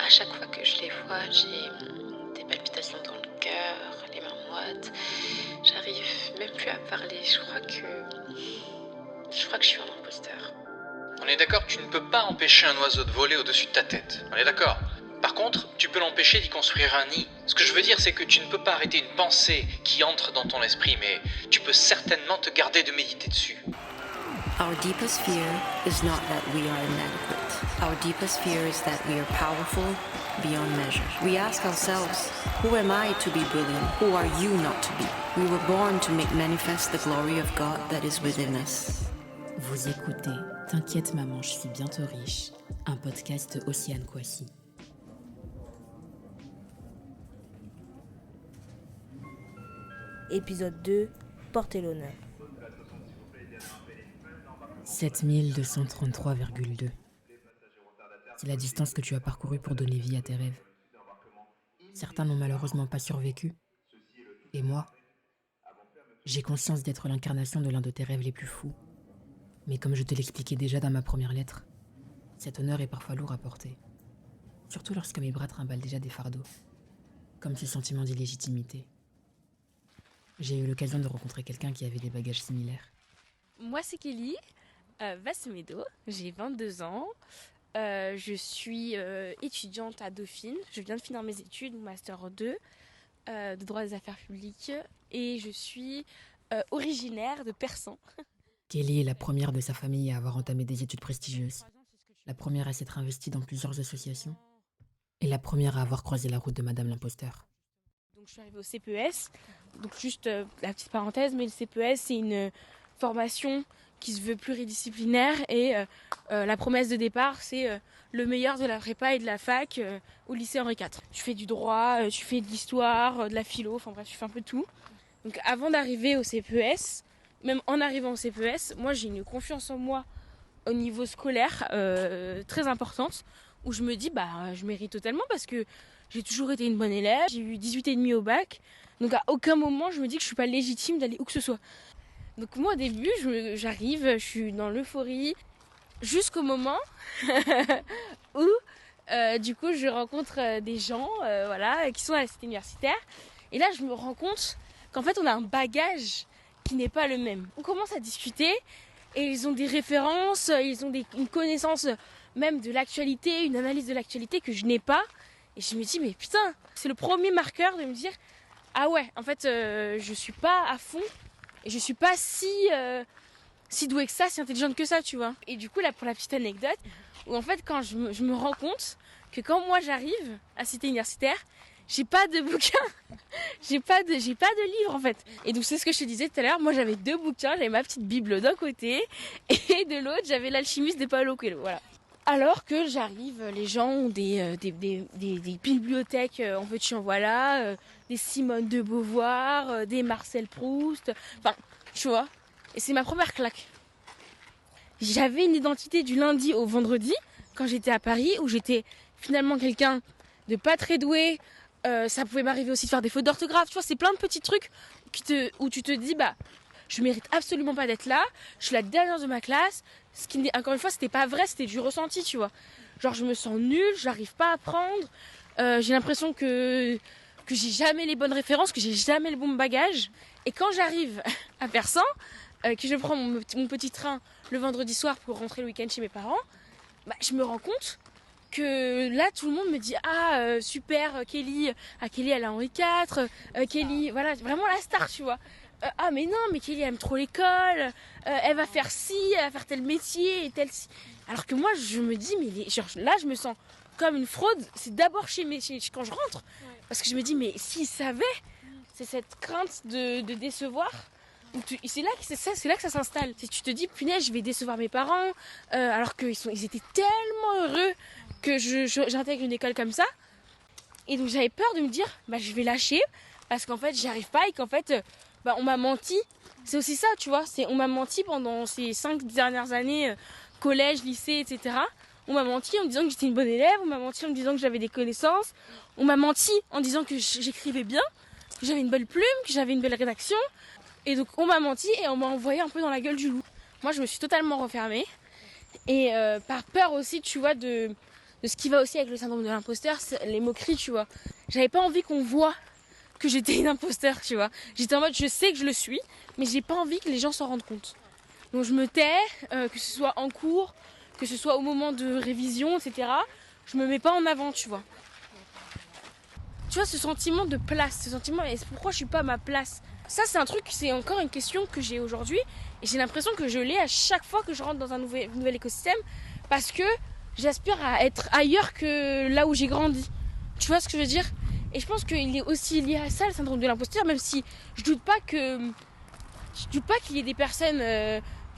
à chaque fois que je les vois, j'ai des palpitations dans le cœur, les mains moites. J'arrive même plus à parler. Je crois que je suis un imposteur. On est d'accord que tu ne peux pas empêcher un oiseau de voler au-dessus de ta tête. On est d'accord. Par contre, tu peux l'empêcher d'y construire un nid. Ce que je veux dire, c'est que tu ne peux pas arrêter une pensée qui entre dans ton esprit, mais tu peux certainement te garder de méditer dessus. Our deepest fear is not that we are inadequate. Our deepest fear is that we are powerful beyond measure. We ask ourselves, who am I to be brilliant? Who are you not to be? We were born to make manifest the glory of God that is within us. Vous écoutez T'inquiète maman, je suis bientôt riche, un podcast Océane Kouassi. Épisode 2, portez l'honneur. 7233,2. C'est la distance que tu as parcourue pour donner vie à tes rêves. Certains n'ont malheureusement pas survécu. Et moi, j'ai conscience d'être l'incarnation de l'un de tes rêves les plus fous. Mais comme je te l'expliquais déjà dans ma première lettre, cet honneur est parfois lourd à porter. Surtout lorsque mes bras trimballent déjà des fardeaux. Comme ce sentiment d'illégitimité. J'ai eu l'occasion de rencontrer quelqu'un qui avait des bagages similaires. Moi, c'est Kelly Vassemedo, j'ai 22 ans. Je suis étudiante à Dauphine. Je viens de finir mes études, Master 2 de droit des affaires publiques. Et je suis originaire de Persan. Kelly est la première de sa famille à avoir entamé des études prestigieuses. La première à s'être investie dans plusieurs associations. Et la première à avoir croisé la route de Madame l'imposteur. Donc, je suis arrivée au CPES. Donc juste la petite parenthèse, mais le CPES, c'est une formation qui se veut pluridisciplinaire et la promesse de départ, c'est le meilleur de la prépa et de la fac au lycée Henri IV. Tu fais du droit, tu fais de l'histoire, de la philo, enfin bref, tu fais un peu tout. Donc avant d'arriver au CPES, même en arrivant au CPES, moi j'ai une confiance en moi au niveau scolaire très importante, où je me dis je mérite totalement parce que j'ai toujours été une bonne élève, j'ai eu 18,5 au bac, donc à aucun moment je me dis que je suis pas légitime d'aller où que ce soit. Donc moi au début j'arrive, je suis dans l'euphorie, jusqu'au moment où du coup je rencontre des gens qui sont à la cité universitaire, et là je me rends compte qu'en fait on a un bagage qui n'est pas le même. On commence à discuter et ils ont des références, ils ont une connaissance même de l'actualité, une analyse de l'actualité que je n'ai pas. Et je me dis, mais putain, c'est le premier marqueur de me dire, ah ouais, en fait, je suis pas à fond et je suis pas si douée que ça, si intelligente que ça, tu vois. Et du coup, là, pour la petite anecdote, où en fait, quand je me rends compte que quand moi j'arrive à Cité Universitaire, j'ai pas de bouquin, j'ai pas de livre en fait. Et donc c'est ce que je te disais tout à l'heure, moi j'avais 2 bouquins, j'avais ma petite bible d'un côté et de l'autre j'avais l'Alchimiste de Paulo Coelho, voilà. Alors que j'arrive, les gens ont des bibliothèques en veux-tu en voilà, des Simone de Beauvoir, des Marcel Proust, enfin tu vois. Et c'est ma première claque. J'avais une identité du lundi au vendredi quand j'étais à Paris, où j'étais finalement quelqu'un de pas très doué. Ça pouvait m'arriver aussi de faire des fautes d'orthographe, tu vois, c'est plein de petits trucs où tu te dis je mérite absolument pas d'être là, je suis la dernière de ma classe, ce qui encore une fois c'était pas vrai, c'était du ressenti, tu vois. Genre je me sens nulle, j'arrive pas à apprendre, j'ai l'impression que j'ai jamais les bonnes références, que j'ai jamais le bon bagage. Et quand j'arrive à Persan, que je prends mon petit train le vendredi soir pour rentrer le week-end chez mes parents, je me rends compte que là tout le monde me dit super Kelly, Kelly elle a Henri IV, Kelly voilà vraiment la star, tu vois. Mais non, mais Kelly aime trop l'école, elle va faire ci, elle va faire tel métier et tel ci. Alors que moi je me dis là je me sens comme une fraude, c'est d'abord quand je rentre, parce que je me dis mais s'ils savaient, c'est cette crainte de décevoir. C'est là que ça s'installe. Tu te dis punaise je vais décevoir mes parents, alors qu'ils étaient tellement heureux que j'intègre une école comme ça. Et donc j'avais peur de me dire je vais lâcher parce qu'en fait j'y arrive pas et qu'en fait on m'a menti. C'est aussi ça, tu vois, on m'a menti pendant ces 5 dernières années, collège, lycée, etc. On m'a menti en me disant que j'étais une bonne élève, on m'a menti en me disant que j'avais des connaissances, on m'a menti en disant que j'écrivais bien, que j'avais une belle plume, que j'avais une belle rédaction. Et donc on m'a menti et on m'a envoyé un peu dans la gueule du loup. Moi je me suis totalement refermée. Et par peur aussi, tu vois, de de ce qui va aussi avec le syndrome de l'imposteur, c'est les moqueries, tu vois. J'avais pas envie qu'on voit que j'étais une imposteur, tu vois. J'étais en mode, je sais que je le suis, mais j'ai pas envie que les gens s'en rendent compte. Donc je me tais, que ce soit en cours, que ce soit au moment de révision, etc. Je me mets pas en avant, tu vois. Tu vois, ce sentiment de place, ce sentiment, et c'est pourquoi je suis pas à ma place. Ça, c'est un truc, c'est encore une question que j'ai aujourd'hui, et j'ai l'impression que je l'ai à chaque fois que je rentre dans un nouvel écosystème, parce que j'aspire à être ailleurs que là où j'ai grandi. Tu vois ce que je veux dire? Et je pense qu'il est aussi lié à ça, le syndrome de l'imposteur, même si je doute pas qu'il y ait des personnes,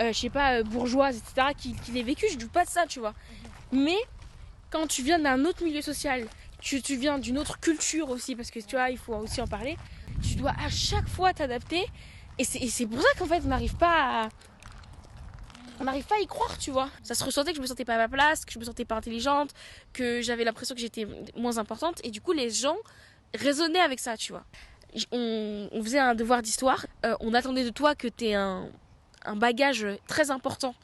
je sais pas, bourgeoises, etc., qui l'aient vécu, je doute pas de ça, tu vois. Mais quand tu viens d'un autre milieu social, tu viens d'une autre culture aussi, parce que tu vois, il faut aussi en parler, tu dois à chaque fois t'adapter, et c'est pour ça qu'en fait, on n'arrive pas à y croire, tu vois. Ça se ressentait que je me sentais pas à ma place, que je me sentais pas intelligente, que j'avais l'impression que j'étais moins importante, et du coup, les gens raisonnaient avec ça, tu vois. On faisait un devoir d'histoire, on attendait de toi que t'aies un bagage très important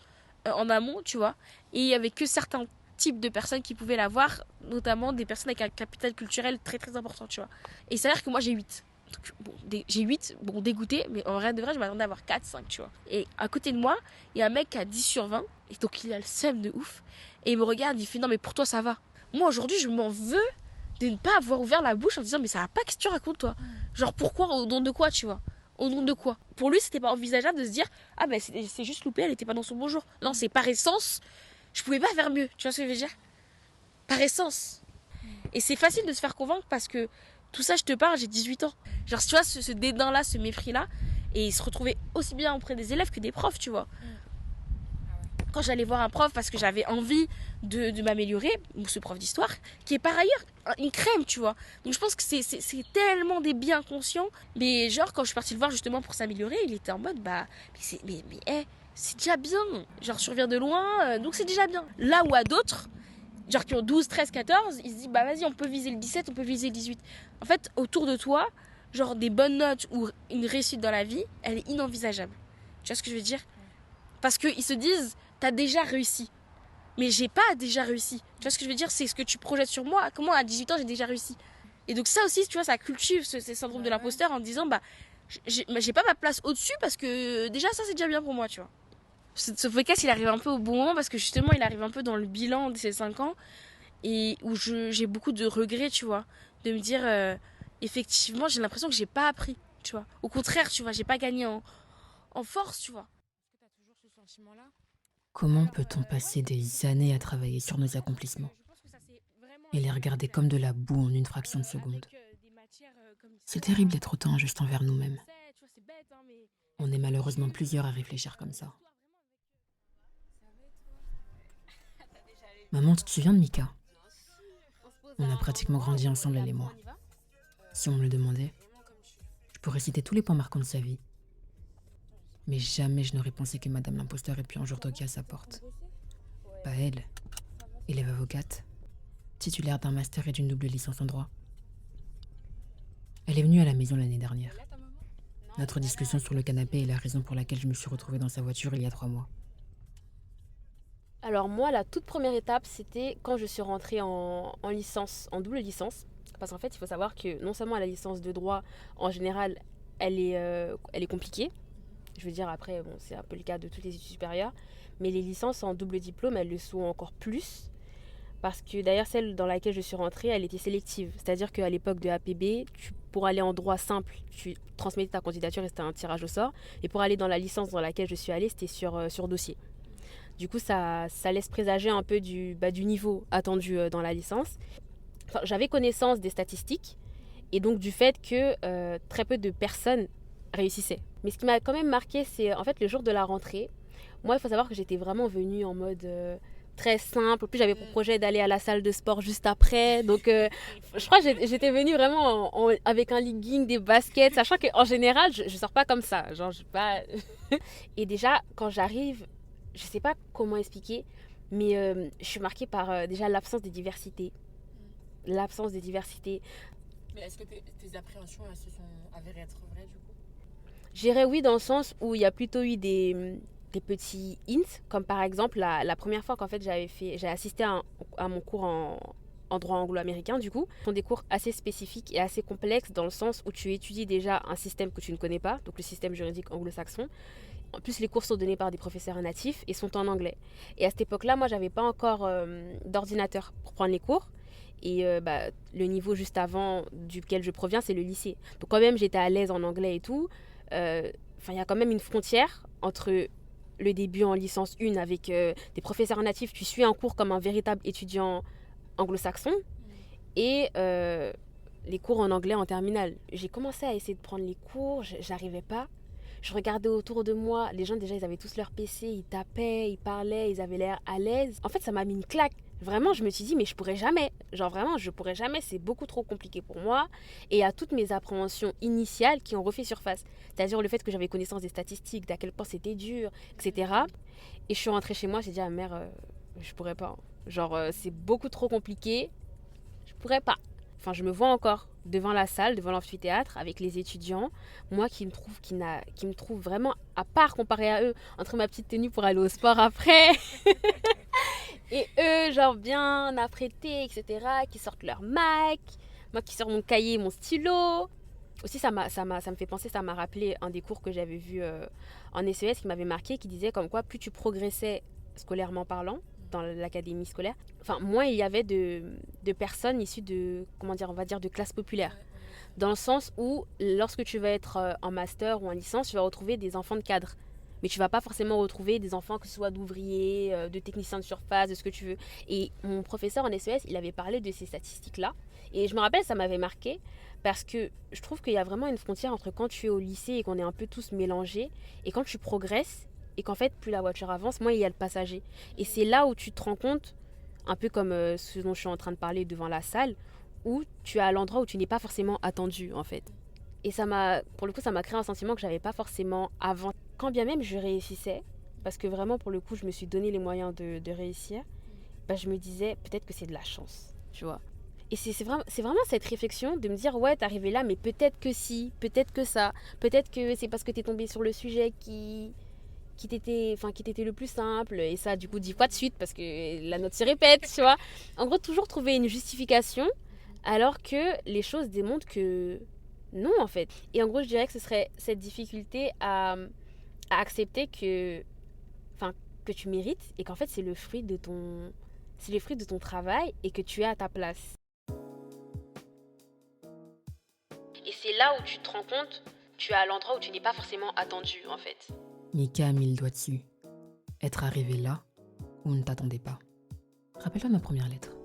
en amont, tu vois, et il y avait que certains types de personnes qui pouvaient l'avoir, notamment des personnes avec un capital culturel très très important, tu vois. Et ça a l'air que moi j'ai 8. Donc, bon, j'ai 8, bon, dégoûté, mais en vrai de vrai, je m'attendais à avoir 4, 5, tu vois. Et à côté de moi, il y a un mec qui a 10 sur 20, et donc il a le seum de ouf, et il me regarde, il fait non, mais pour toi ça va. Moi aujourd'hui, je m'en veux de ne pas avoir ouvert la bouche en disant mais ça va pas, qu'est-ce que tu racontes toi? Genre pourquoi, au nom de quoi, tu vois? Au nom de quoi? Pour lui, c'était pas envisageable de se dire ah ben c'est juste loupé, elle était pas dans son bon jour. Non, c'est par essence, je pouvais pas faire mieux, tu vois ce que je veux dire? Par essence. Et c'est facile de se faire convaincre parce que tout ça, je te parle, j'ai 18 ans. Genre, tu vois, ce dédain-là, ce mépris-là, et il se retrouvait aussi bien auprès des élèves que des profs, tu vois. Quand j'allais voir un prof parce que j'avais envie de m'améliorer, ou ce prof d'histoire, qui est par ailleurs une crème, tu vois. Donc je pense que c'est tellement des biens conscients. Mais genre, quand je suis partie le voir justement pour s'améliorer, il était en mode, bah, c'est déjà bien. Genre, je reviens de loin, donc c'est déjà bien. Là où à d'autres, genre qui ont 12, 13, 14, ils se disent, bah vas-y, on peut viser le 17, on peut viser le 18. En fait, autour de toi, genre des bonnes notes ou une réussite dans la vie, elle est inenvisageable. Tu vois ce que je veux dire? Parce qu'ils se disent, t'as déjà réussi. Mais j'ai pas déjà réussi. Tu vois ce que je veux dire? C'est ce que tu projettes sur moi. Comment à 18 ans j'ai déjà réussi? Et donc ça aussi, tu vois, ça cultive ce syndrome de l'imposteur en disant, bah, j'ai pas ma place au-dessus parce que déjà ça c'est déjà bien pour moi, tu vois. Ce podcast il arrive un peu au bon moment parce que justement il arrive un peu dans le bilan de ces 5 ans et où j'ai beaucoup de regrets, tu vois. De me dire, effectivement, j'ai l'impression que j'ai pas appris, tu vois. Au contraire, tu vois, j'ai pas gagné en force, tu vois. Est-ce que t'as toujours ce sentiment-là? Comment peut-on passer des années à travailler sur nos accomplissements et les regarder comme de la boue en une fraction de seconde? C'est terrible d'être autant injuste envers nous-mêmes. On est malheureusement plusieurs à réfléchir comme ça. Maman, tu te souviens de Mika? On a pratiquement grandi ensemble, elle et moi. Si on me le demandait, je pourrais citer tous les points marquants de sa vie. Mais jamais je n'aurais pensé que Madame l'imposteur ait pu un jour toquer à sa porte. Pas elle, élève avocate, titulaire d'un master et d'une double licence en droit. Elle est venue à la maison l'année dernière. Notre discussion sur le canapé est la raison pour laquelle je me suis retrouvée dans sa voiture il y a 3 mois. Alors moi, la toute première étape, c'était quand je suis rentrée en licence, en double licence. Parce qu'en fait, il faut savoir que non seulement la licence de droit, en général, elle est compliquée. Je veux dire, après, bon, c'est un peu le cas de toutes les études supérieures. Mais les licences en double diplôme, elles le sont encore plus. Parce que d'ailleurs, celle dans laquelle je suis rentrée, elle était sélective. C'est-à-dire qu'à l'époque de APB, pour aller en droit simple, tu transmettais ta candidature et c'était un tirage au sort. Et pour aller dans la licence dans laquelle je suis allée, c'était sur dossier. Du coup, ça laisse présager un peu du niveau attendu dans la licence. Enfin, j'avais connaissance des statistiques et donc du fait que très peu de personnes réussissaient. Mais ce qui m'a quand même marqué, c'est en fait le jour de la rentrée. Moi, il faut savoir que j'étais vraiment venue en mode très simple. En plus, j'avais pour projet d'aller à la salle de sport juste après. Donc, je crois que j'étais venue vraiment avec un legging, des baskets, sachant qu'en général, je sors pas comme ça. Genre, je pas... Et déjà, quand j'arrive, je sais pas comment expliquer, mais je suis marquée par déjà l'absence des diversités. L'absence des diversités. Mais est-ce que tes appréhensions se sont avérées être vraies du coup? Je dirais oui dans le sens où il y a plutôt eu des des petits hints, comme par exemple la première fois qu'en fait j'ai assisté à mon cours en droit anglo-américain du coup. Ce sont des cours assez spécifiques et assez complexes dans le sens où tu étudies déjà un système que tu ne connais pas, donc le système juridique anglo-saxon. En plus, les cours sont donnés par des professeurs natifs et sont en anglais. Et à cette époque-là, moi, j'avais pas encore d'ordinateur pour prendre les cours. Et le niveau juste avant duquel je proviens, c'est le lycée. Donc quand même, j'étais à l'aise en anglais et tout. Il y a quand même une frontière entre le début en licence 1 avec des professeurs natifs. Tu suis un cours comme un véritable étudiant anglo-saxon et les cours en anglais en terminale. J'ai commencé à essayer de prendre les cours, j'arrivais pas. Je regardais autour de moi, les gens déjà ils avaient tous leur PC, ils tapaient, ils parlaient, ils avaient l'air à l'aise. En fait ça m'a mis une claque. Vraiment je me suis dit mais je pourrais jamais. Genre vraiment je pourrais jamais, c'est beaucoup trop compliqué pour moi. Et il y a toutes mes appréhensions initiales qui ont refait surface. C'est-à-dire le fait que j'avais connaissance des statistiques, d'à quel point c'était dur, etc. Et je suis rentrée chez moi, j'ai dit à ma mère, je pourrais pas. Genre c'est beaucoup trop compliqué, je pourrais pas. Enfin, je me vois encore devant la salle, devant l'amphithéâtre, avec les étudiants. Moi qui me trouve vraiment à part comparé à eux, entre ma petite tenue pour aller au sport après. Et eux, genre bien apprêtés, etc., qui sortent leur Mac. Moi qui sors mon cahier, mon stylo. Aussi, ça me fait penser, ça m'a rappelé un des cours que j'avais vu en SES qui m'avait marqué, qui disait comme quoi plus tu progressais scolairement parlant, dans l'académie scolaire, moins il y avait de personnes issues de, on va dire de classe populaire. Dans le sens où, lorsque tu vas être en master ou en licence, tu vas retrouver des enfants de cadres. Mais tu vas pas forcément retrouver des enfants que ce soit d'ouvriers, de techniciens de surface, de ce que tu veux. Et mon professeur en SES, il avait parlé de ces statistiques-là. Et je me rappelle, ça m'avait marqué parce que je trouve qu'il y a vraiment une frontière entre quand tu es au lycée et qu'on est un peu tous mélangés et quand tu progresses et qu'en fait, plus la voiture avance, moins il y a le passager. Et c'est là où tu te rends compte, un peu comme ce dont je suis en train de parler devant la salle, où tu es à l'endroit où tu n'es pas forcément attendu, en fait. Et pour le coup, ça m'a créé un sentiment que j'avais pas forcément avant. Quand bien même je réussissais, parce que vraiment, pour le coup, je me suis donné les moyens de réussir, je me disais, peut-être que c'est de la chance, tu vois. Et c'est vraiment cette réflexion de me dire, ouais, t'es arrivé là, mais peut-être que si, peut-être que ça, peut-être que c'est parce que t'es tombé sur le sujet qui t'était le plus simple, et ça du coup 10 fois de suite parce que la note se répète, tu vois. En gros, toujours trouver une justification alors que les choses démontrent que non, en fait. Et en gros, je dirais que ce serait cette difficulté à accepter que tu mérites et qu'en fait c'est le fruit de ton travail et que tu es à ta place. Et c'est là où tu te rends compte, tu es à l'endroit où tu n'es pas forcément attendu, en fait. Mika a mis le doigt dessus. Être arrivé là où on ne t'attendait pas. Rappelle-toi ma première lettre.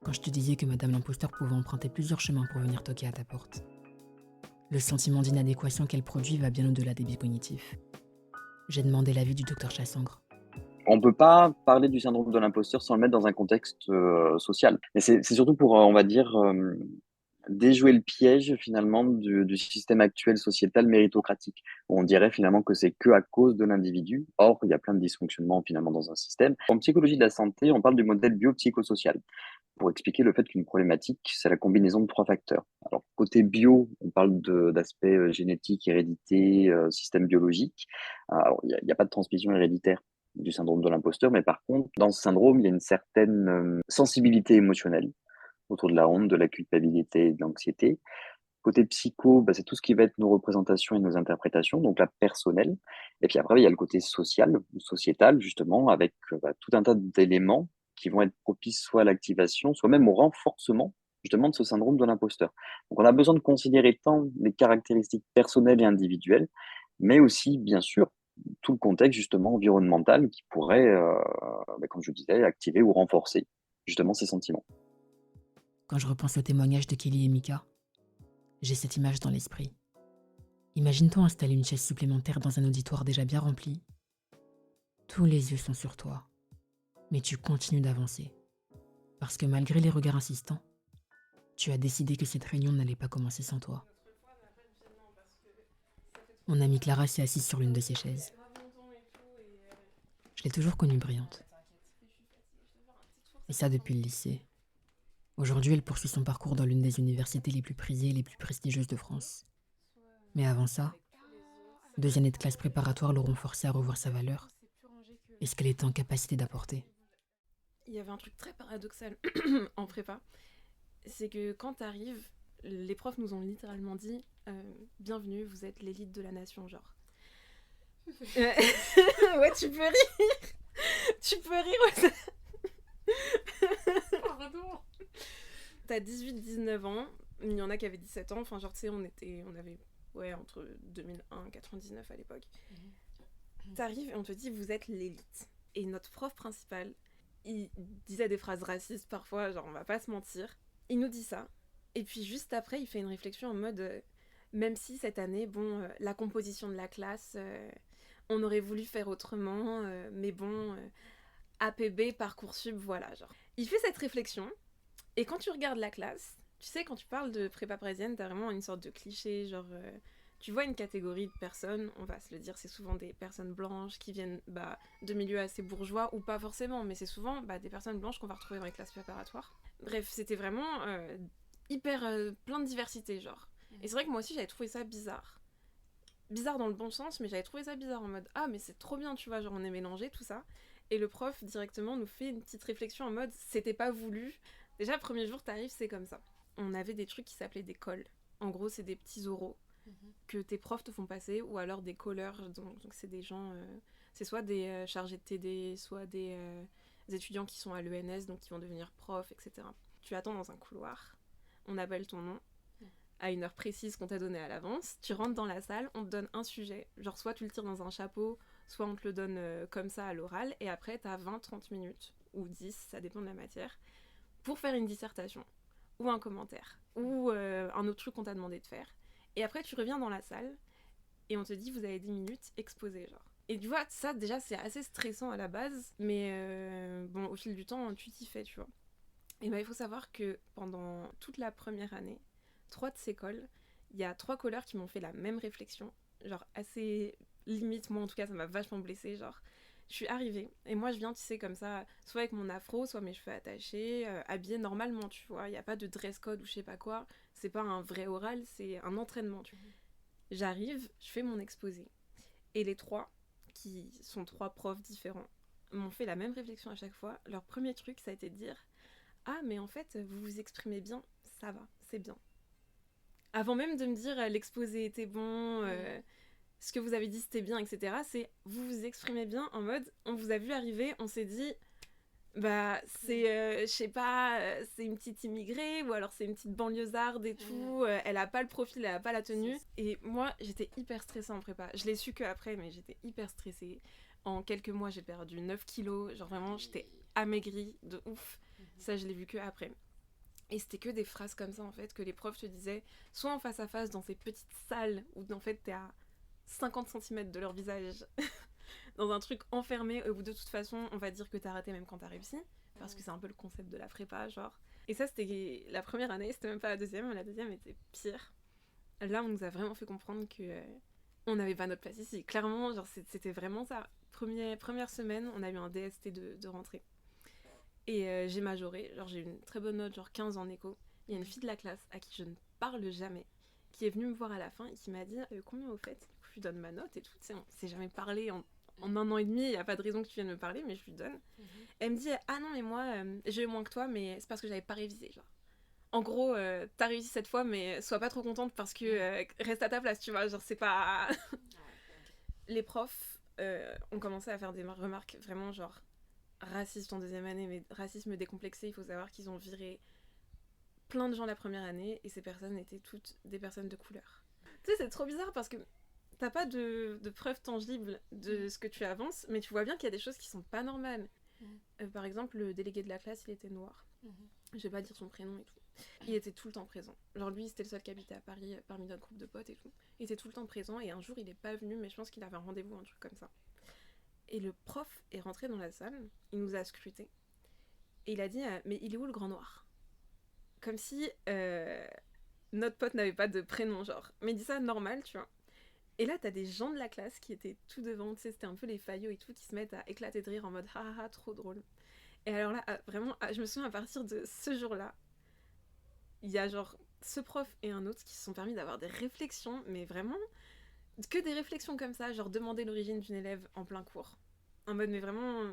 Quand je te disais que Madame l'imposteur pouvait emprunter plusieurs chemins pour venir toquer à ta porte. Le sentiment d'inadéquation qu'elle produit va bien au-delà des biais cognitifs. J'ai demandé l'avis du docteur Chassangre. On ne peut pas parler du syndrome de l'imposteur sans le mettre dans un contexte social. Et c'est surtout pour, on va dire, déjouer le piège finalement du système actuel sociétal méritocratique. On dirait finalement que c'est que à cause de l'individu. Or, il y a plein de dysfonctionnements finalement dans un système. En psychologie de la santé, on parle du modèle biopsychosocial pour expliquer le fait qu'une problématique, c'est la combinaison de 3 facteurs. Alors, côté bio, on parle d'aspect génétique, hérédité, système biologique. Alors, il n'y a pas de transmission héréditaire du syndrome de l'imposteur, mais par contre, dans ce syndrome, il y a une certaine sensibilité émotionnelle autour de la honte, de la culpabilité et de l'anxiété. Côté psycho, c'est tout ce qui va être nos représentations et nos interprétations, donc la personnelle. Et puis après, il y a le côté social, sociétal, justement, avec tout un tas d'éléments qui vont être propices soit à l'activation, soit même au renforcement, justement, de ce syndrome de l'imposteur. Donc on a besoin de considérer tant les caractéristiques personnelles et individuelles, mais aussi, bien sûr, tout le contexte, justement, environnemental qui pourrait, comme je disais, activer ou renforcer, justement, ces sentiments. Quand je repense au témoignage de Kelly et Mika, j'ai cette image dans l'esprit. Imagine-toi installer une chaise supplémentaire dans un auditoire déjà bien rempli. Tous les yeux sont sur toi, mais tu continues d'avancer. Parce que malgré les regards insistants, tu as décidé que cette réunion n'allait pas commencer sans toi. Mon amie Clara s'est assise sur l'une de ces chaises. Je l'ai toujours connue brillante. Et ça depuis le lycée. Aujourd'hui, elle poursuit son parcours dans l'une des universités les plus prisées et les plus prestigieuses de France. Mais avant ça, 2 années de classe préparatoire l'auront forcée à revoir sa valeur et ce qu'elle était en capacité d'apporter. Il y avait un truc très paradoxal en prépa, c'est que quand t'arrives, les profs nous ont littéralement dit bienvenue, vous êtes l'élite de la nation, genre. Ouais, tu peux rire. Tu peux rire. Pardon. T'as 18-19 ans, il y en a qui avaient 17 ans, enfin genre tu sais, on avait entre 2001 et 99 à l'époque. T'arrives et on te dit vous êtes l'élite. Et notre prof principal, il disait des phrases racistes parfois, genre on va pas se mentir. Il nous dit ça, et puis juste après il fait une réflexion en mode même si cette année, bon, la composition de la classe, on aurait voulu faire autrement, mais bon, APB, Parcoursup, voilà, genre. Il fait cette réflexion, et quand tu regardes la classe, tu sais, quand tu parles de prépa parisienne, t'as vraiment une sorte de cliché, genre, tu vois une catégorie de personnes, on va se le dire, c'est souvent des personnes blanches qui viennent de milieux assez bourgeois, ou pas forcément, mais c'est souvent des personnes blanches qu'on va retrouver dans les classes préparatoires. Bref, c'était vraiment hyper plein de diversité, genre. Et c'est vrai que moi aussi, j'avais trouvé ça bizarre. Bizarre dans le bon sens, mais j'avais trouvé ça bizarre en mode « Ah, mais c'est trop bien, tu vois, genre on est mélangés, tout ça. » Et le prof, directement, nous fait une petite réflexion en mode « C'était pas voulu. » Déjà, premier jour, t'arrives, c'est comme ça. On avait des trucs qui s'appelaient des cols. En gros, c'est des petits oraux que tes profs te font passer, ou alors des colleurs. Donc c'est des gens... c'est soit des chargés de TD, soit des étudiants qui sont à l'ENS, donc qui vont devenir profs, etc. Tu attends dans un couloir, on appelle ton nom, à une heure précise qu'on t'a donnée à l'avance, tu rentres dans la salle, on te donne un sujet, genre soit tu le tires dans un chapeau, soit on te le donne comme ça à l'oral, et après t'as 20-30 minutes, ou 10, ça dépend de la matière, pour faire une dissertation, ou un commentaire, ou un autre truc qu'on t'a demandé de faire. Et après tu reviens dans la salle, et on te dit vous avez 10 minutes, exposé genre. Et tu vois, ça déjà c'est assez stressant à la base, mais bon, au fil du temps, tu t'y fais, tu vois. Et il faut savoir que pendant toute la première année, 3 de ces cols, il y a 3 colleurs qui m'ont fait la même réflexion, genre assez limite, moi en tout cas ça m'a vachement blessée, genre je suis arrivée et moi je viens, tu sais, comme ça, soit avec mon afro, soit mes cheveux attachés, habillée normalement, tu vois, il n'y a pas de dress code ou je sais pas quoi, c'est pas un vrai oral, c'est un entraînement, tu vois. J'arrive, je fais mon exposé et les 3, qui sont 3 profs différents, m'ont fait la même réflexion à chaque fois. Leur premier truc ça a été de dire « Ah mais en fait vous vous exprimez bien, ça va, c'est bien ». Avant même de me dire l'exposé était bon, ce que vous avez dit c'était bien, etc. C'est vous vous exprimez bien en mode on vous a vu arriver, on s'est dit c'est je sais pas, c'est une petite immigrée ou alors c'est une petite banlieusarde et tout, elle a pas le profil, elle a pas la tenue. Et moi j'étais hyper stressée en prépa. Je l'ai su que après, mais j'étais hyper stressée. En quelques mois j'ai perdu 9 kilos, genre vraiment j'étais amaigrie de ouf. Ça je l'ai vu que après. Et c'était que des phrases comme ça en fait que les profs te disaient, soit en face à face dans ces petites salles où en fait t'es à 50 cm de leur visage, dans un truc enfermé où de toute façon on va dire que t'as raté même quand t'as réussi, parce que c'est un peu le concept de la prépa, genre. Et ça c'était la première année, c'était même pas la deuxième était pire. Là on nous a vraiment fait comprendre que on n'avait pas notre place ici, clairement, genre c'était vraiment ça. Première semaine, on a eu un DST de rentrée. Et j'ai majoré, genre j'ai eu une très bonne note, genre 15 en éco. Il y a une fille de la classe à qui je ne parle jamais, qui est venue me voir à la fin et qui m'a dit combien vous faites. Je lui donne ma note et tout, tu sais, on s'est jamais parlé en 1 an et demi, il n'y a pas de raison que tu viennes me parler, mais je lui donne. Elle me dit ah non mais moi j'ai eu moins que toi, mais c'est parce que j'avais pas révisé, genre. En gros, t'as réussi cette fois, mais sois pas trop contente parce que reste à ta place, tu vois, genre c'est pas... Les profs ont commencé à faire des remarques vraiment genre racistes en deuxième année, mais racisme décomplexé. Il faut savoir qu'ils ont viré plein de gens la première année et ces personnes étaient toutes des personnes de couleur. Tu sais, c'est trop bizarre parce que t'as pas de preuves tangibles de ce que tu avances, mais tu vois bien qu'il y a des choses qui sont pas normales. Par exemple, le délégué de la classe, il était noir. Je vais pas dire son prénom et tout. Il était tout le temps présent. Genre lui, c'était le seul qui habitait à Paris parmi notre groupe de potes et tout. Il était tout le temps présent et un jour, il est pas venu, mais je pense qu'il avait un rendez-vous, un truc comme ça. Et le prof est rentré dans la salle, il nous a scrutés. Et il a dit mais il est où le grand noir ? Comme si notre pote n'avait pas de prénom, genre. Mais il dit ça normal, tu vois. Et là, t'as des gens de la classe qui étaient tout devant, tu sais, c'était un peu les faillots et tout, qui se mettent à éclater de rire en mode ah ah, trop drôle. Et alors là, vraiment, je me souviens à partir de ce jour-là, il y a genre ce prof et un autre qui se sont permis d'avoir des réflexions, mais vraiment, que des réflexions comme ça, genre demander l'origine d'une élève en plein cours. En mode, mais vraiment,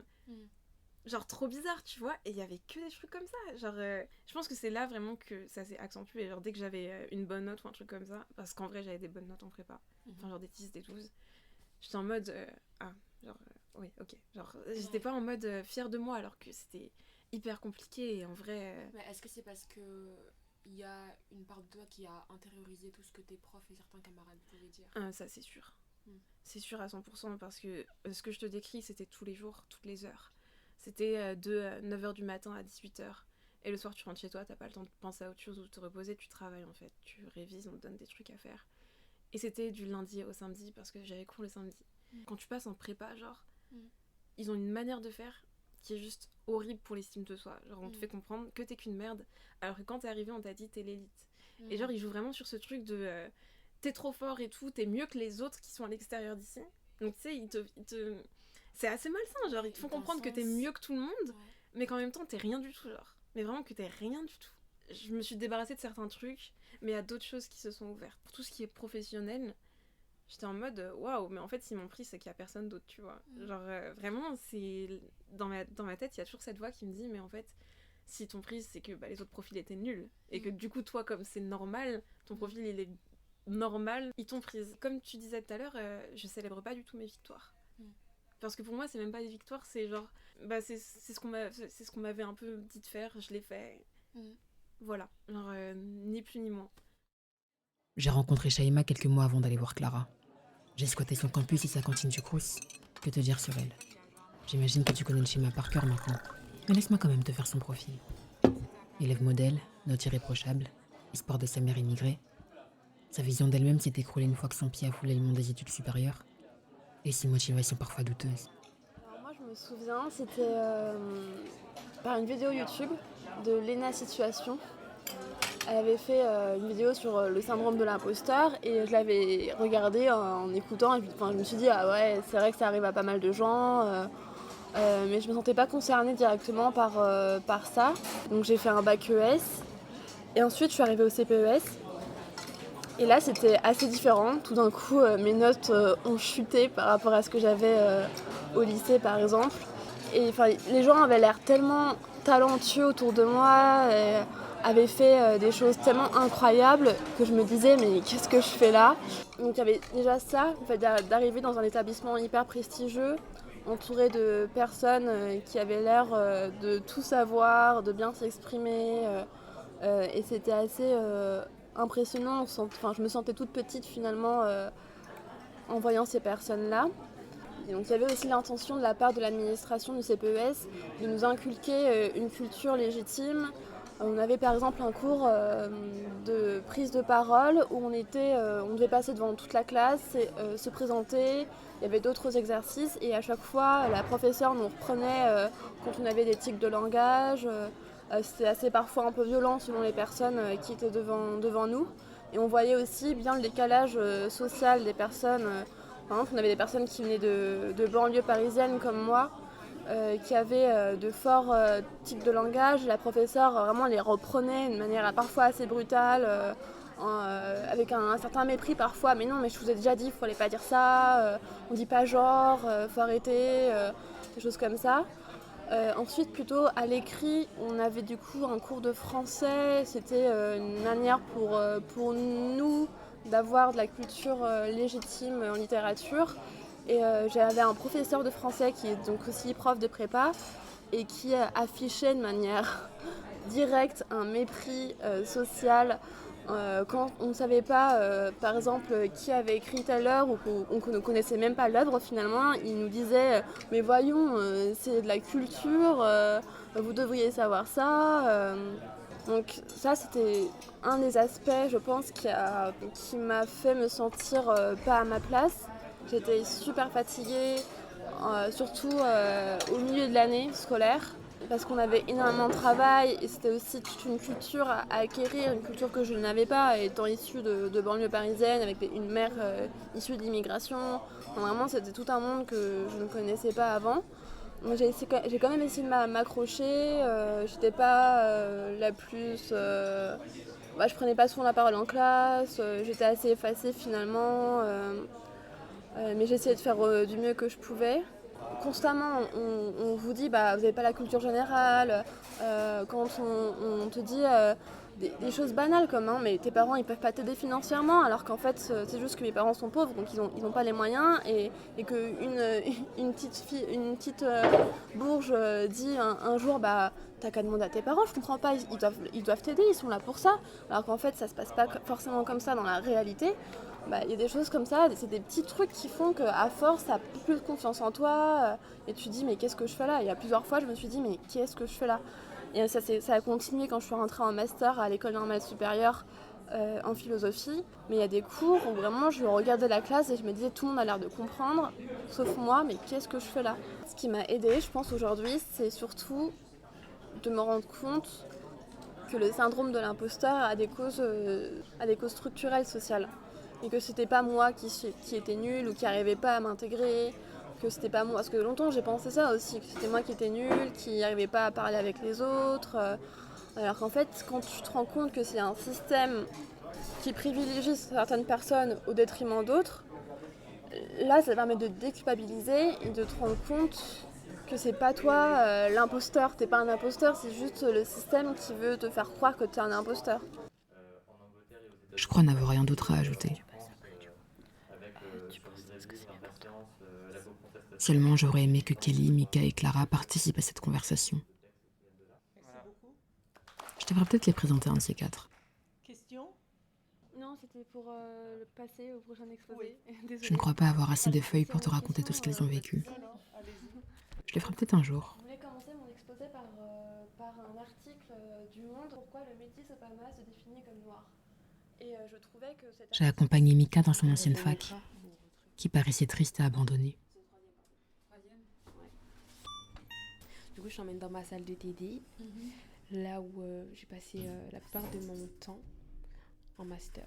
genre trop bizarre, tu vois. Et il y avait que des trucs comme ça. Genre, je pense que c'est là vraiment que ça s'est accentué. Genre, dès que j'avais une bonne note ou un truc comme ça, parce qu'en vrai, j'avais des bonnes notes en prépa, enfin, genre des 10, des 12, j'étais en mode, oui, ok. Genre, j'étais pas en mode fière de moi, alors que c'était hyper compliqué et en vrai. Mais est-ce que c'est parce que il y a une part de toi qui a intériorisé tout ce que tes profs et certains camarades pouvaient dire? Ça, c'est sûr. C'est sûr à 100%, parce que ce que je te décris, c'était tous les jours, toutes les heures. C'était de 9h du matin à 18h. Et le soir, tu rentres chez toi, t'as pas le temps de penser à autre chose ou de te reposer, tu travailles en fait. Tu révises, on te donne des trucs à faire. Et c'était du lundi au samedi, parce que j'avais cours le samedi. Quand tu passes en prépa, genre, ils ont une manière de faire qui est juste horrible pour l'estime de soi. Genre, on te fait comprendre que t'es qu'une merde, alors que quand t'es arrivé, on t'a dit t'es l'élite. Et genre, ils jouent vraiment sur ce truc de t'es trop fort et tout, t'es mieux que les autres qui sont à l'extérieur d'ici. Donc, tu sais, ils te... C'est assez malsain, genre, ils te font comprendre que t'es mieux que tout le monde, mais qu'en même temps, t'es rien du tout, genre. Mais vraiment que t'es rien du tout. Je me suis débarrassée de certains trucs, mais il y a d'autres choses qui se sont ouvertes. Pour tout ce qui est professionnel, j'étais en mode waouh, mais en fait s'ils m'ont pris c'est qu'il y a personne d'autre, tu vois. Genre vraiment c'est dans ma tête, il y a toujours cette voix qui me dit mais en fait si t'ont pris c'est que les autres profils étaient nuls et que du coup toi comme c'est normal, ton profil il est normal, ils t'ont prise. Comme tu disais tout à l'heure, je célèbre pas du tout mes victoires. Parce que pour moi c'est même pas des victoires, c'est genre c'est ce qu'on m'avait un peu dit de faire, je l'ai fait. Voilà, genre ni plus ni moins. J'ai rencontré Shaima quelques mois avant d'aller voir Clara. J'ai squatté son campus et sa cantine du Crous. Que te dire sur elle? J'imagine que tu connais le schéma par cœur maintenant. Mais laisse-moi quand même te faire son profil. Élève modèle, note irréprochable, espoir de sa mère immigrée. Sa vision d'elle-même s'est écroulée une fois que son pied a foulé le monde des études supérieures. Et ses motivations parfois douteuses. Alors moi je me souviens, c'était par une vidéo YouTube de Lena Situation. Elle avait fait une vidéo sur le syndrome de l'imposteur et je l'avais regardée en écoutant. Enfin, je me suis dit, ah ouais, c'est vrai que ça arrive à pas mal de gens, mais je me sentais pas concernée directement par ça. Donc j'ai fait un bac ES et ensuite je suis arrivée au CPES. Et là c'était assez différent. Tout d'un coup, mes notes ont chuté par rapport à ce que j'avais au lycée par exemple. Et les gens avaient l'air tellement talentueux autour de moi. Avait fait des choses tellement incroyables que je me disais mais qu'est-ce que je fais là? Donc il y avait déjà ça, en fait, d'arriver dans un établissement hyper prestigieux, entouré de personnes qui avaient l'air de tout savoir, de bien s'exprimer, et c'était assez impressionnant. Je me sentais toute petite finalement en voyant ces personnes-là. Et donc il y avait aussi l'intention de la part de l'administration du CPES de nous inculquer une culture légitime. On avait par exemple un cours de prise de parole où on devait passer devant toute la classe, et, se présenter. Il y avait d'autres exercices et à chaque fois la professeure nous reprenait quand on avait des tics de langage. C'était assez parfois un peu violent selon les personnes qui étaient devant nous. Et on voyait aussi bien le décalage social des personnes. Par exemple, on avait des personnes qui venaient de banlieues parisiennes comme moi, qui avaient de forts tics de langage. La professeure vraiment les reprenait d'une manière parfois assez brutale, avec un certain mépris parfois. Mais non, mais je vous ai déjà dit, il ne fallait pas dire ça, on dit pas genre, faut arrêter, des choses comme ça. Ensuite, plutôt à l'écrit, on avait du coup un cours de français. C'était une manière pour nous d'avoir de la culture légitime en littérature. Et j'avais un professeur de français qui est donc aussi prof de prépa et qui affichait de manière directe un mépris social quand on ne savait pas, par exemple, qui avait écrit telle œuvre ou qu'on ne connaissait même pas l'œuvre finalement. Il nous disait mais voyons, c'est de la culture, vous devriez savoir ça. Donc ça c'était un des aspects je pense qui m'a fait me sentir pas à ma place. J'étais super fatiguée, surtout au milieu de l'année scolaire, parce qu'on avait énormément de travail et c'était aussi toute une culture à acquérir, une culture que je n'avais pas étant issue de banlieue parisienne avec une mère issue de l'immigration. Vraiment c'était tout un monde que je ne connaissais pas avant. Donc, j'ai quand même essayé de m'accrocher, j'étais pas la plus... je prenais pas souvent la parole en classe, j'étais assez effacée finalement. Mais j'essayais de faire du mieux que je pouvais. constamment on vous dit bah, vous n'avez pas la culture générale, quand on te dit des choses banales comme hein, mais tes parents ils peuvent pas t'aider financièrement alors qu'en fait c'est juste que mes parents sont pauvres donc ils ont pas les moyens et que une petite bourge dit un jour bah t'as qu'à demander à tes parents, je comprends pas, ils doivent t'aider, ils sont là pour ça alors qu'en fait ça se passe pas forcément comme ça dans la réalité. Bah, y a des choses comme ça, c'est des petits trucs qui font qu'à force, t'as plus de confiance en toi et tu te dis mais qu'est-ce que je fais là. Il y a plusieurs fois je me suis dit mais qu'est-ce que je fais là. Et ça a continué quand je suis rentrée en master à l'école normale supérieure en philosophie. Mais il y a des cours où vraiment je regardais la classe et je me disais tout le monde a l'air de comprendre, sauf moi, mais qu'est-ce que je fais là. Ce qui m'a aidée, je pense aujourd'hui, c'est surtout de me rendre compte que le syndrome de l'imposteur a des causes structurelles sociales. Et que c'était pas moi qui était nulle ou qui n'arrivait pas à m'intégrer, que c'était pas moi. Parce que longtemps j'ai pensé ça aussi, que c'était moi qui étais nulle, qui n'arrivait pas à parler avec les autres. Alors qu'en fait, quand tu te rends compte que c'est un système qui privilégie certaines personnes au détriment d'autres, là ça permet de te déculpabiliser et de te rendre compte que c'est pas toi l'imposteur, t'es pas un imposteur, c'est juste le système qui veut te faire croire que t'es un imposteur. Je crois n'avoir rien d'autre à ajouter. Seulement, j'aurais aimé que Kelly, Mika et Clara participent à cette conversation. Je devrais peut-être les présenter un de ces quatre. Question ? Non, c'était pour le passer au prochain exposé. Je ne crois pas avoir assez de feuilles pour te raconter tout ce qu'ils ont vécu. Je le ferai peut-être un jour. Je voulais commencer mon exposé par un article du Monde. Pourquoi le métis au Palma se définit comme noir. Et je trouvais que J'ai accompagné Mika dans son ancienne fac, qui paraissait triste et abandonnée. Du coup, je t'emmène dans ma salle de TD, là où j'ai passé la plupart de mon temps en master.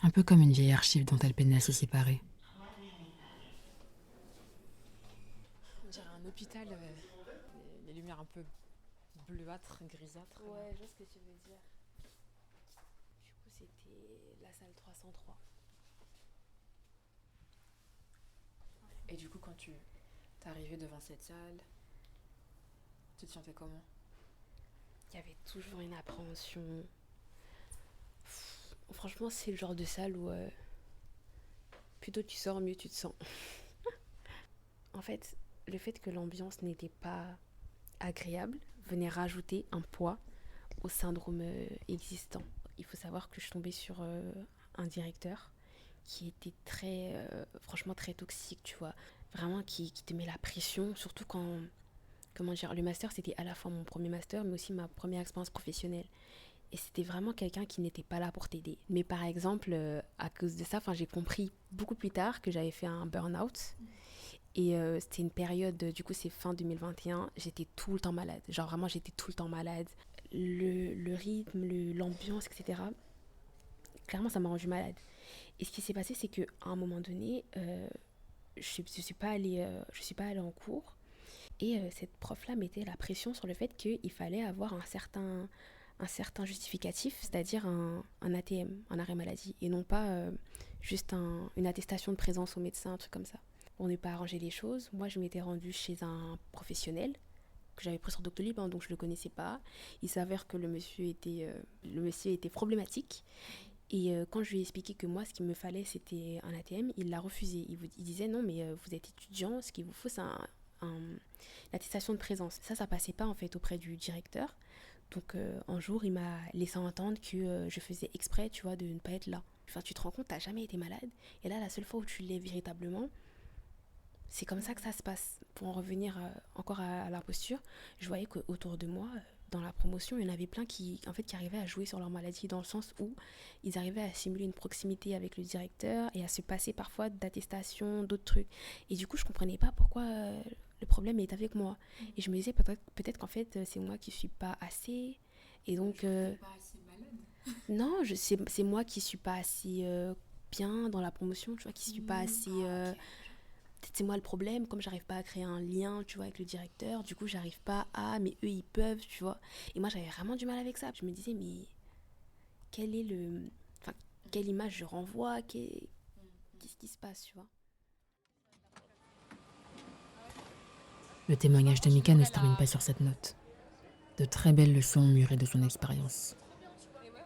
Un peu comme une vieille archive dont elle peinait à se séparer. On dirait un hôpital, les lumières un peu bleuâtres, grisâtres. Ouais, je vois ce que tu veux dire. Du coup, c'était la salle 303. Et du coup, quand tu t'es arrivé devant cette salle, tu te sentais comment ? Il y avait toujours une appréhension. Franchement, c'est le genre de salle où plus tôt tu sors, mieux tu te sens. En fait, le fait que l'ambiance n'était pas agréable venait rajouter un poids au syndrome existant. Il faut savoir que je suis tombée sur un directeur qui était franchement très toxique, tu vois. Vraiment qui te met la pression, surtout quand... Comment dire, le master, c'était à la fois mon premier master, mais aussi ma première expérience professionnelle. Et c'était vraiment quelqu'un qui n'était pas là pour t'aider. Mais par exemple, à cause de ça, j'ai compris beaucoup plus tard que j'avais fait un burn-out. Et c'était une période, du coup, c'est fin 2021, j'étais tout le temps malade. Genre vraiment, j'étais tout le temps malade. Le rythme, l'ambiance, etc. Clairement, ça m'a rendue malade. Et ce qui s'est passé, c'est qu'à un moment donné, je ne suis pas allée en cours. Et cette prof-là mettait la pression sur le fait qu'il fallait avoir un certain justificatif, c'est-à-dire un ATM, un arrêt maladie, et non pas juste une attestation de présence au médecin, un truc comme ça. On n'est pas arrangé les choses. Moi, je m'étais rendue chez un professionnel que j'avais pris sur Doctolib, donc je ne le connaissais pas. Il s'avère que le monsieur était problématique. Et quand je lui ai expliqué que moi, ce qu'il me fallait, c'était un ATM, il l'a refusé. Il disait non, mais vous êtes étudiant, ce qu'il vous faut, c'est l'attestation de présence. Ça passait pas en fait auprès du directeur. Donc un jour, il m'a laissé entendre que je faisais exprès, tu vois, de ne pas être là. Enfin, tu te rends compte, t'as jamais été malade. Et là, la seule fois où tu l'es véritablement, c'est comme ça que ça se passe. Pour en revenir encore à l'imposture, je voyais qu'autour de moi, dans la promotion, il y en avait plein qui arrivaient à jouer sur leur maladie, dans le sens où ils arrivaient à simuler une proximité avec le directeur et à se passer parfois d'attestations, d'autres trucs. Et du coup, je comprenais pas pourquoi le problème est avec moi. Et je me disais peut-être qu'en fait, c'est moi qui suis pas assez. Et donc... pas assez malade. Non, c'est moi qui suis pas assez bien dans la promotion, tu vois, qui suis pas assez... Peut-être c'est moi le problème, comme j'arrive pas à créer un lien, tu vois, avec le directeur, du coup j'arrive pas à, mais eux ils peuvent, tu vois. Et moi j'avais vraiment du mal avec ça. Je me disais, mais quelle image je renvoie, qu'est-ce qui se passe, tu vois. Le témoignage de Mika ne se termine pas sur cette note. De très belles leçons mûries de son expérience.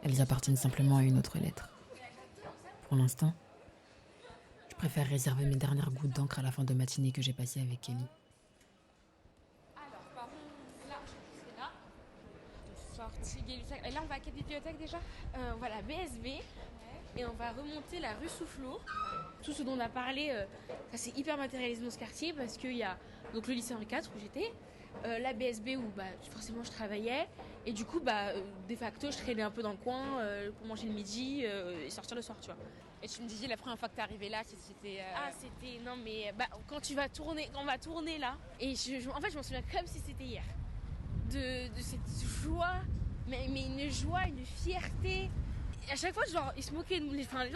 Elles appartiennent simplement à une autre lettre. Pour l'instant, je préfère réserver mes dernières gouttes d'encre à la fin de matinée que j'ai passée avec Kelly. Alors, par contre, là, c'est là. Sortie Gay-Lussac. Et là, on va à quelle bibliothèque déjà On va à la BSB. Et on va remonter la rue Soufflot. Tout ce dont on a parlé, ça c'est hyper matérialisé dans ce quartier parce qu'il y a donc, le lycée Henri IV où j'étais, la BSB où forcément je travaillais. Et du coup, de facto, je traînais un peu dans le coin pour manger le midi et sortir le soir, tu vois. Et tu me disais la première fois que t'es arrivée là, c'était... Ah, c'était... Non, mais quand on va tourner là, et en fait, je m'en souviens comme si c'était hier. De cette joie, mais une joie, une fierté. Et à chaque fois, genre, les gens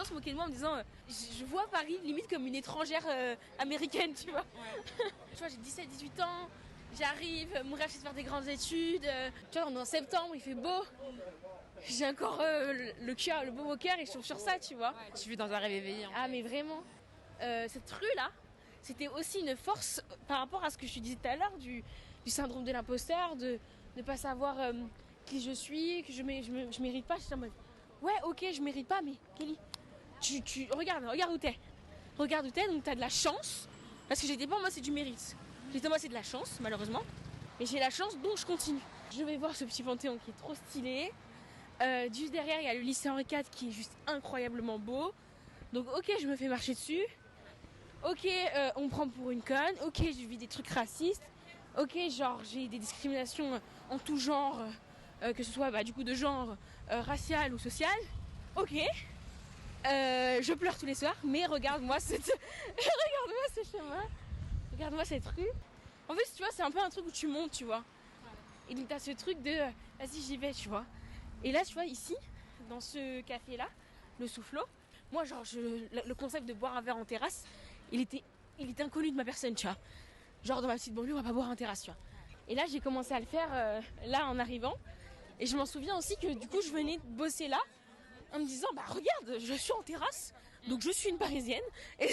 se moquaient de moi en me disant je vois Paris limite comme une étrangère américaine, tu vois. Ouais. Tu vois, j'ai 17-18 ans, j'arrive, mon rêve c'est de faire des grandes études. Tu vois, on est en septembre, il fait beau. J'ai encore le beau au cœur et je trouve sur ça, tu vois. Ouais, tu vis dans un rêve éveillé. Ah, mais vraiment, cette rue-là, c'était aussi une force par rapport à ce que je te disais tout à l'heure, du syndrome de l'imposteur, de ne pas savoir qui je suis, que je mérite pas. J'étais en mode, ouais, ok, je mérite pas, mais Kelly, tu regarde où t'es. Regarde où t'es, donc t'as de la chance. Parce que j'étais pas en mode c'est du mérite. J'étais en mode c'est de la chance, malheureusement. Mais j'ai la chance, donc je continue. Je vais voir ce petit panthéon qui est trop stylé. Juste derrière, il y a le lycée Henri IV qui est juste incroyablement beau. Donc ok, je me fais marcher dessus. Ok, on me prend pour une conne. Ok, je vis des trucs racistes. Ok, genre j'ai des discriminations en tout genre, que ce soit du coup de genre racial ou social. Ok, je pleure tous les soirs, mais regarde-moi ce chemin. Regarde-moi cette rue. En fait, tu vois, c'est un peu un truc où tu montes, tu vois. Et donc t'as ce truc de vas-y, j'y vais, tu vois. Et là, tu vois, ici, dans ce café-là, le Soufflot, moi, genre, le concept de boire un verre en terrasse, il était inconnu de ma personne, tu vois. Genre, dans ma petite banlieue, on va pas boire en terrasse, tu vois. Et là, j'ai commencé à le faire, là, en arrivant. Et je m'en souviens aussi que, du coup, je venais bosser là, en me disant, regarde, je suis en terrasse, donc je suis une Parisienne. Et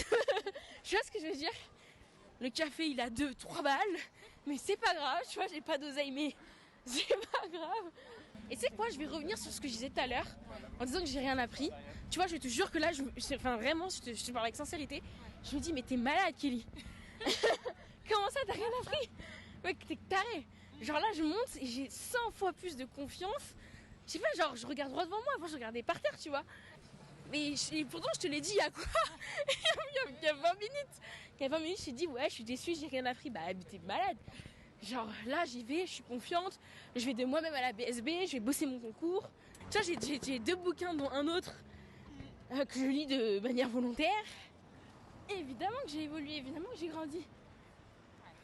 tu vois ce que je veux dire ? Le café, il a 2-3 balles, mais c'est pas grave, tu vois, j'ai pas d'oseille, mais c'est pas grave. Et tu sais quoi, je vais revenir sur ce que je disais tout à l'heure, en disant que j'ai rien appris. Tu vois, je te jure que là, vraiment, je te parle avec sincérité, je me dis, mais t'es malade, Kelly. Comment ça, t'as rien appris ? Mec, t'es taré. Genre là, je monte et j'ai 100 fois plus de confiance. Je sais pas, genre, je regarde droit devant moi, avant je regardais par terre, tu vois. Mais pourtant, je te l'ai dit il y a quoi ? Il y a 20 minutes. Il y a 20 minutes, je t'ai dit, ouais, je suis déçue, j'ai rien appris. Mais t'es malade. Genre là, j'y vais, je suis confiante. Je vais de moi-même à la BSB, je vais bosser mon concours. Tu vois, j'ai 2 bouquins, dont un autre que je lis de manière volontaire. Et évidemment que j'ai évolué, évidemment que j'ai grandi.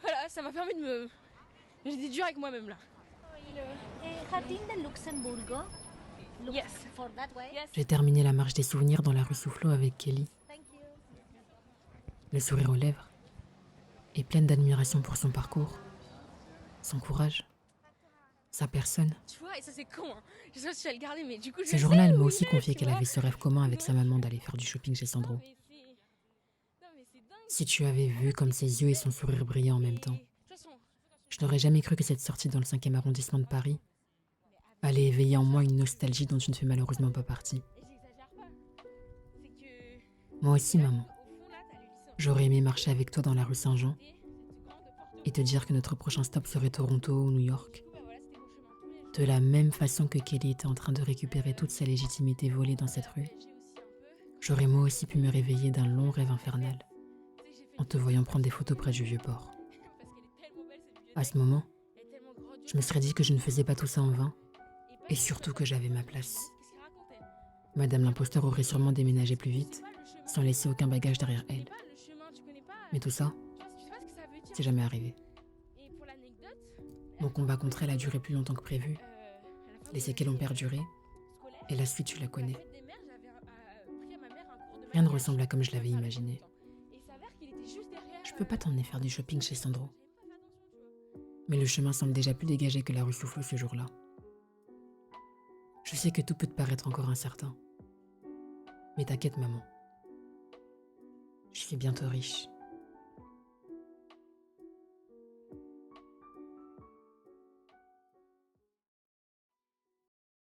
Voilà, ça m'a permis de me... J'étais dure avec moi-même là. Yes. J'ai terminé la marche des souvenirs dans la rue Soufflot avec Kelly. Le sourire aux lèvres et pleine d'admiration pour son parcours, son courage, sa personne. Tu vois, et ça c'est con, hein. Je sais pas si tu vas le garder, mais du coup je Ce jour-là, elle m'a aussi confié qu'elle avait ce rêve commun avec sa maman d'aller faire du shopping chez Sandro. Si tu avais vu comme ses yeux et son sourire brillaient en même temps, je n'aurais jamais cru que cette sortie dans le 5e arrondissement de Paris allait éveiller en moi une nostalgie dont tu ne fais malheureusement pas partie. Moi aussi, maman. J'aurais aimé marcher avec toi dans la rue Saint-Jean et te dire que notre prochain stop serait Toronto ou New York. De la même façon que Kelly était en train de récupérer toute sa légitimité volée dans cette rue, j'aurais moi aussi pu me réveiller d'un long rêve infernal en te voyant prendre des photos près du Vieux-Port. À ce moment, je me serais dit que je ne faisais pas tout ça en vain et surtout que j'avais ma place. Madame l'imposteur aurait sûrement déménagé plus vite sans laisser aucun bagage derrière elle. Mais tout ça, c'est jamais arrivé. Mon combat contre elle a duré plus longtemps que prévu. Les séquelles ont perduré et la suite, tu la connais. Rien ne ressemble à comme je l'avais imaginé. Je peux pas t'emmener faire du shopping chez Sandro. Mais le chemin semble déjà plus dégagé que la rue Soufflot ce jour-là. Je sais que tout peut te paraître encore incertain. Mais t'inquiète, maman. Je suis bientôt riche.